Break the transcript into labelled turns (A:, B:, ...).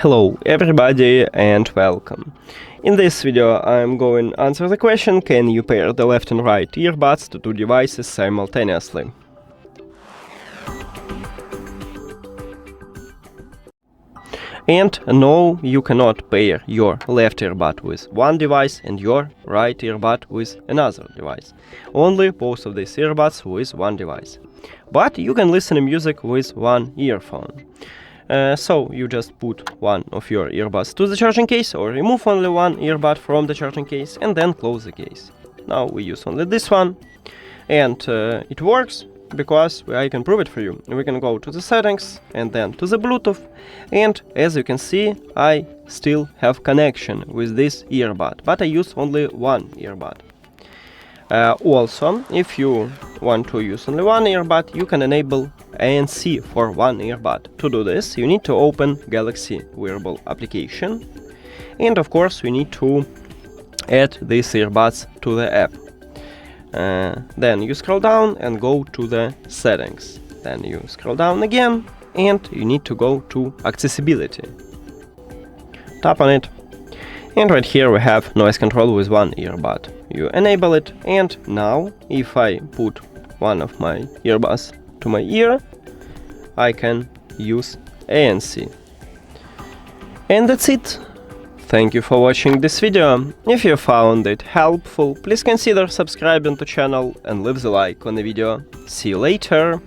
A: Hello everybody and welcome. In this video I'm going to answer the question, can you pair the left and right earbuds to two devices simultaneously? And no, you cannot pair your left earbud with one device and your right earbud with another device. Only both of these earbuds with one device. But you can listen to music with one earphone. So you just put one of your earbuds to the charging case or remove only one earbud from the charging case and then close the case. Now we use only this one and it works because I can prove it for you. We can go to the settings and then to the Bluetooth, and as you can see I still have connection with this earbud, but I use only one earbud. Also, if you want to use only one earbud, you can enable ANC for one earbud. To do this, you need to open Galaxy Wearable application, and of course we need to add these earbuds to the app. Then you scroll down and go to the settings. Then you scroll down again and you need to go to accessibility. Tap on it. And right here we have noise control with one earbud. You enable it, and now if I put one of my earbuds to my ear, I can use ANC. And that's it. Thank you for watching this video. If you found it helpful, please consider subscribing to the channel and leave the like on the video. See you later!